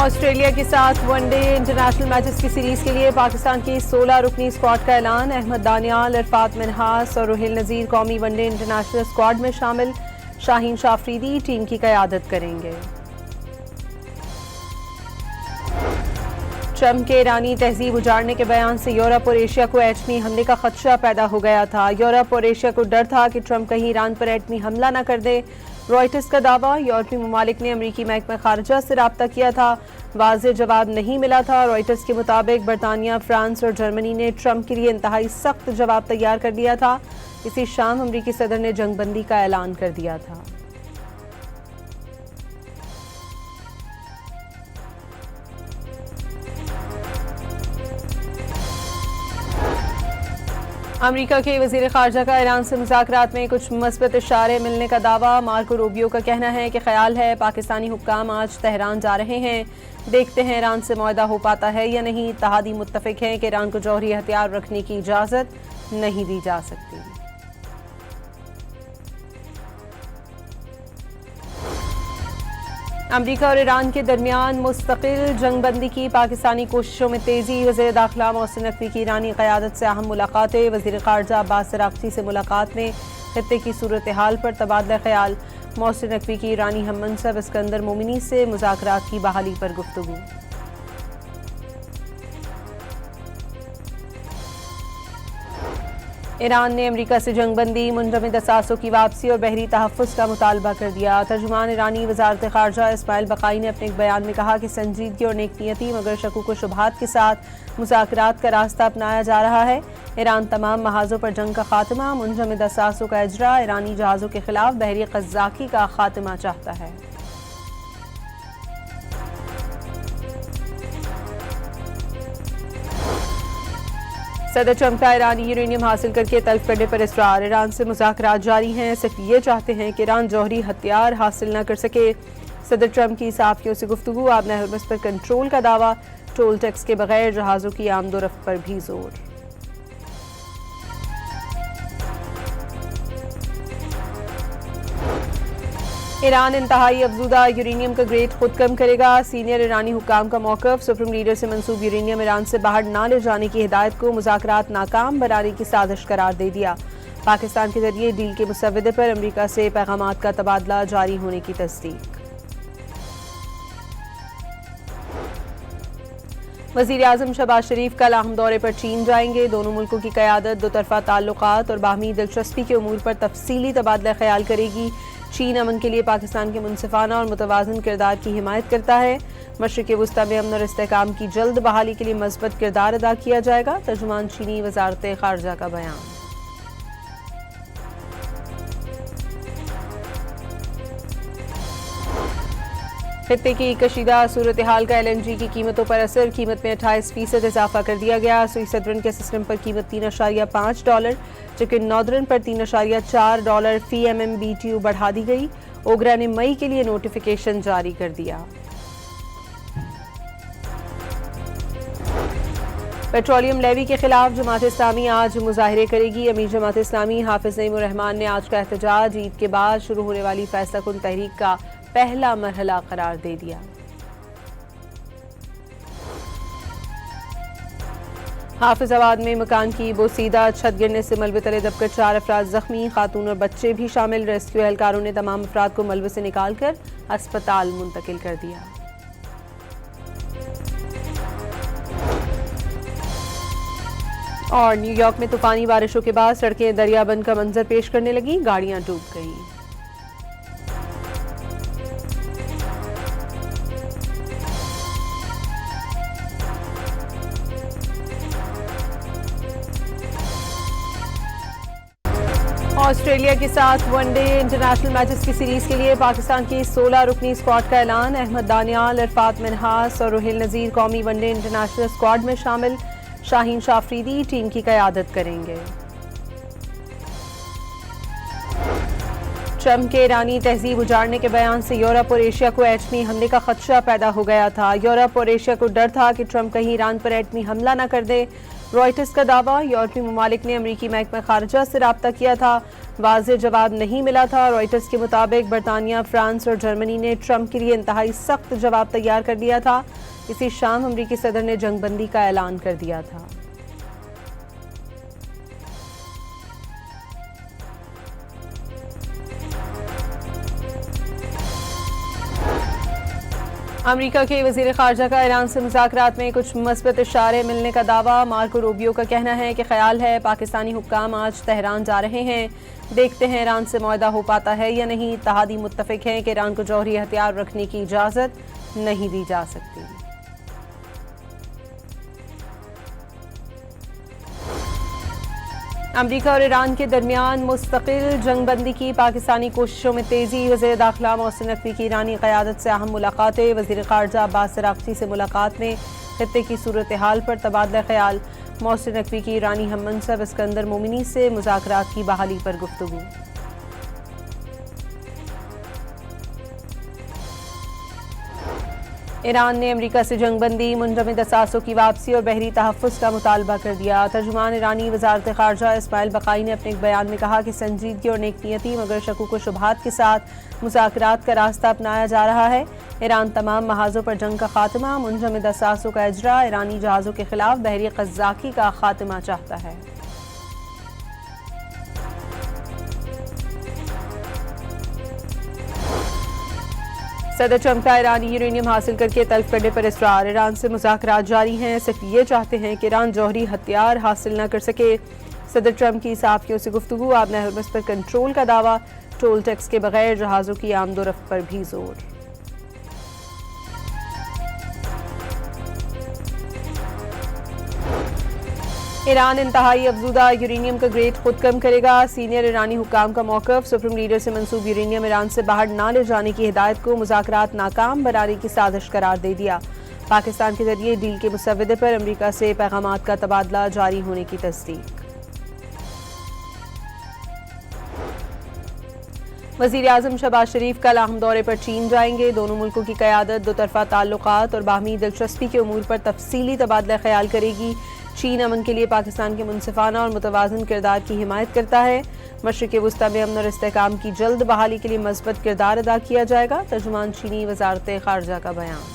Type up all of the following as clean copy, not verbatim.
Australia के साथ one day international matches की सीरीज के लिए पाकिस्तान की 16 रुकनी स्क्वाड का ऐलान। अहमद दानियाल, इरफात मिन्हास और रुहिल नज़ीर कौमी वनडे इंटरनेशनल स्क्वाड में शामिल। शाहीन शाफरीदी टीम की क़यादत करेंगे। ट्रंप के ईरानी तहजीब उजाड़ने के बयान से यूरोप और एशिया को एटमी हमले का खदशा पैदा हो गया था। यूरोप और एशिया को डर था कि ट्रंप कहीं ईरान पर एटमी हमला न कर दे। रॉयटर्स का दावा, यूरोपीय ममालिक ने अमरीकी महकमा खारजा से राब्ता किया था, वाज़ेह जवाब नहीं मिला था। रॉयटर्स के मुताबिक बरतानिया, फ्रांस और जर्मनी ने ट्रंप के लिए इंतहाई सख्त जवाब तैयार कर दिया था। इसी शाम अमरीकी सदर ने जंगबंदी का ऐलान कर दिया था। अमेरिका के वज़ीर ख़ारजा का ईरान से मुज़ाकरात में कुछ मस्बत इशारे मिलने का दावा। मार्को रूबियो का कहना है कि ख्याल है पाकिस्तानी हुक्काम आज तेहरान जा रहे हैं। देखते हैं ईरान से मुआहदा हो पाता है या नहीं। इत्तेहादी मुत्तफ़िक़ हैं कि ईरान को जौहरी हथियार रखने की इजाज़त नहीं दी जा सकती। अमरीका और ईरान के दरमियान मुस्तकिल जंगबंदी की पाकिस्तानी कोशिशों में तेज़ी। वज़ीर दाखिला मोहसिन नकवी की ईरानी क़यादत से अहम मुलाकातें। वज़ीर ख़ारजा अब्बास अराग़ची से मुलाकात में खित्ते की सूरत हाल पर तबादला ख्याल। मोहसिन नकवी की ईरानी हम मनसब इस्कंदर मोमिनी से मुज़ाकरात की बहाली पर गुफ्तगू। ईरान ने अमेरिका से जंगबंदी, मुंजमद असासों की वापसी और बहरी तहफ़्फ़ुज़ का मुतालबा कर दिया। तर्जुमान ईरानी वज़ारत ख़ारजा इस्माइल बक़ाई ने अपने एक बयान में कहा कि संजीदगी और नेकनियती मगर शकूक व शुबहात के साथ मुज़ाकरात का रास्ता अपनाया जा रहा है। ईरान तमाम महाज़ों पर जंग का खात्मा, मुंजमद असासों का इजरा, ईरानी जहाज़ों के खिलाफ बहरी क़ज़्ज़ाक़ी का खात्मा चाहता है। सदर ट्रंप का ईरानी यूरेनियम हासिल करके तल्फ करने पर इसरार। ईरान से मुज़ाकरात जारी हैं, सिर्फ ये चाहते हैं कि ईरान जौहरी हथियार हासिल न कर सके। सदर ट्रंप की सहाफ़ियों से गुफ्तगू। आबना हरमुज़ पर कंट्रोल का दावा। टोल टैक्स के बगैर जहाज़ों की आमदोरफ्त पर भी जोर। ईरान इंतहाई अफजूदा यूरेनियम का ग्रेड खुद कम करेगा। सीनियर ईरानी हुक्काम का मौक़िफ़। सुप्रीम लीडर से मंसूब यूरेनियम ईरान से बाहर ना ले जाने की हिदायत को मुज़ाकरात नाकाम बनाने की साजिश करार दे दिया। पाकिस्तान के जरिए डील के मुसव्वदे पर अमरीका से पैगामात का तबादला जारी होने की तस्दीक। वज़ीर आज़म शहबाज शरीफ कल अहम दौरे पर चीन जाएंगे। दोनों मुल्कों की क़यादत दो तरफ़ा ताल्लुक़ात और बाहमी दिलचस्पी के उमूर पर तफसीली तबादला ख्याल करेगी। चीन अमन के लिए पाकिस्तान के मुनसिफाना और मुतवाज़िन किरदार की हिमायत करता है। मशरिक़ वुस्ता में अमन और इस्तेहकाम की जल्द बहाली के लिए मज़बूत किरदार अदा किया जाएगा। तर्जुमान चीनी वज़ारत ख़ारजा का बयान। खित्ते की कशीदा सूरत हाल का LNG की कीमतों पर असर। कीमत में 28% इजाफा कर दिया गया। सुई सदरन के सिस्टम पर कीमत $3.5, जबकि नॉर्दर्न पर $3.4 फी MMBTU बढ़ा दी गई। ओगरा ने मई के लिए नोटिफिकेशन जारी कर दिया। पेट्रोलियम लेवी के खिलाफ जमात इस्लामी आज मुजाहिरे करेगी। अमीर जमात इस्लामी हाफिज नईमुर रहमान ने आज का एहतजाज ईद के बाद शुरू होने वाली फैसला कुन तहरीक का पहला मरहला करार दे दिया। हाफिजाबाद में मकान की बोसीदा छत गिरने से मलबे तले दबकर 4 अफराद जख्मी, खातून और बच्चे भी शामिल। रेस्क्यू एहलकारों ने तमाम अफराद को मलबे से निकालकर अस्पताल मुंतकिल कर दिया। और न्यूयॉर्क में तूफानी बारिशों के बाद सड़कें दरियाबंद का मंजर पेश करने लगी, गाड़ियां डूब गईं। ऑस्ट्रेलिया के साथ वनडे इंटरनेशनल मैचेस की सीरीज के लिए पाकिस्तान की 16 रुकनी स्क्वाड का ऐलान। अहमद दानियाल, इरफात मिन्हास और रुहिल नज़ीर कौमी वनडे इंटरनेशनल स्क्वाड में शामिल। शाहीन शाफरीदी टीम की क़यादत करेंगे। ट्रंप के ईरानी तहजीब उजाड़ने के बयान से यूरोप और एशिया को एटमी हमले का खदशा पैदा हो गया था। यूरोप और एशिया को डर था कि ट्रंप कहीं ईरान पर एटमी हमला न कर दे। रॉयटर्स का दावा, यूरोपीय ममालिक ने अमरीकी महकमा खारजा से राब्ता किया था, वाज़ेह जवाब नहीं मिला था। रॉयटर्स के मुताबिक बरतानिया, फ्रांस और जर्मनी ने ट्रंप के लिए इंतहाई सख्त जवाब तैयार कर दिया था। इसी शाम अमरीकी सदर ने जंगबंदी का ऐलान कर दिया था। अमेरिका के वज़ीर ख़ारजा का ईरान से मुज़ाकरात में कुछ मुस्बत इशारे मिलने का दावा। मार्को रूबियो का कहना है कि ख्याल है पाकिस्तानी हुक्काम आज तेहरान जा रहे हैं। देखते हैं ईरान से मुआहदा हो पाता है या नहीं। इत्तेहादी मुत्तफ़िक़ हैं कि ईरान को जौहरी हथियार रखने की इजाज़त नहीं दी जा सकती। अमेरिका और ईरान के दरमियान मुस्तकिल जंगबंदी की पाकिस्तानी कोशिशों में तेज़ी। वज़ीर दाखिला मोहसिन नकवी की ईरानी क़यादत से अहम मुलाकातें। वज़ीर ख़ारजा अब्बास अराग़ची से मुलाकात में ख़ित्ते की सूरत हाल पर तबादला ख्याल। मोहसिन नकवी की ईरानी हम मनसब इस्कंदर मोमिनी से मुज़ाकरात की बहाली पर गुफ्तगू। ईरान ने अमेरिका से जंगबंदी, मुंजमद असासों की वापसी और बहरी तहफ़्फ़ुज़ का मुतालबा कर दिया। तर्जुमान ईरानी वज़ारत ख़ारजा इस्माइल बक़ाई ने अपने एक बयान में कहा कि संजीदगी और नेकनियती मगर शकूक व शुबहात के साथ मुज़ाकरात का रास्ता अपनाया जा रहा है। ईरान तमाम महाज़ों पर जंग का खात्मा, मुंजमद असासों का इजरा, ईरानी जहाज़ों के खिलाफ बहरी क़ज़्ज़ाक़ी का खात्मा चाहता है। सदर ट्रंप का ईरानी यूरेनियम हासिल करके तल्फ करने पर इसरार। ईरान से मुज़ाकरात जारी हैं, सिर्फ ये चाहते हैं कि ईरान जौहरी हथियार हासिल न कर सके। सदर ट्रंप की सहाफ़ियों से गुफ्तगू, आब हरमुज़ पर कंट्रोल का दावा। टोल टैक्स के बगैर जहाज़ों की आमदोरफ्त पर भी जोर। ईरान इंतहाई अफज़ूदा यूरेनियम का ग्रेड खुद कम करेगा। सीनियर ईरानी हुक्काम का मौक़िफ़। सुप्रीम लीडर से मंसूब यूरेनियम ईरान से बाहर ना ले जाने की हिदायत को मुज़ाकरात नाकाम बनाने की साजिश करार दे दिया। पाकिस्तान के जरिए डील के मुसव्वदे पर अमरीका से पैगामात का तबादला जारी होने की तस्दीक। वज़ीर आज़म शहबाज शरीफ कल अहम दौरे पर चीन जाएंगे। दोनों मुल्कों की क़यादत दो तरफ़ा ताल्लुक़ात और बाहमी दिलचस्पी के उमूर पर तफसीली तबादला ख्याल करेगी। चीन अमन के लिए पाकिस्तान के मुनसिफाना और मुतवाज़िन किरदार की हिमायत करता है। मशरिक़ वुस्ता में अमन और इस्तेहकाम की जल्द बहाली के लिए मज़बूत किरदार अदा किया जाएगा। तर्जुमान चीनी वज़ारत ख़ारजा का बयान।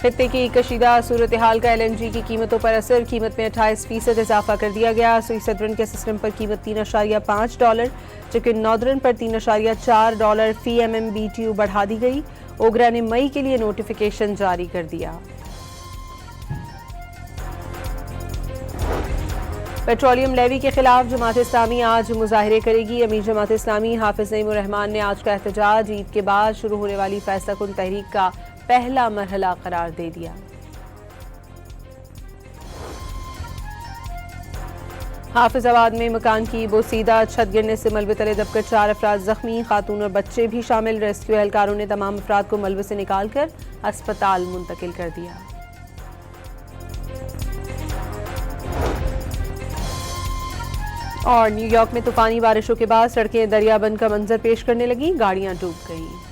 खित्ते की कशीदा सूरत हाल का LNG की कीमतों पर असर। कीमत में 28% इजाफा कर दिया गया। सुई सदरन के सिस्टम पर कीमत $3.5, जबकि नॉर्दर्न पर $3.4 फी MMBTU बढ़ा दी गई। ओगरा ने मई के लिए नोटिफिकेशन जारी कर दिया। पेट्रोलियम लेवी के खिलाफ जमात इस्लामी आज मुजाहिरे करेगी। अमीर जमात इस्लामी हाफिज नईमुर रहमान ने आज का एहतजाज ईद के बाद शुरू होने वाली फैसला कुन तहरीक का पहला मरहला करार दे दिया। हाफिजाबाद में मकान की बोसीदा छत गिरने से मलबे तले दबकर 4 अफराद जख्मी, खातून और बच्चे भी शामिल। रेस्क्यू एहलकारों ने तमाम अफराद को मलबे से निकालकर अस्पताल मुंतकिल कर दिया। और न्यूयॉर्क में तूफानी बारिशों के बाद सड़कें दरियाबंद का मंजर पेश करने लगी, गाड़ियां डूब गईं।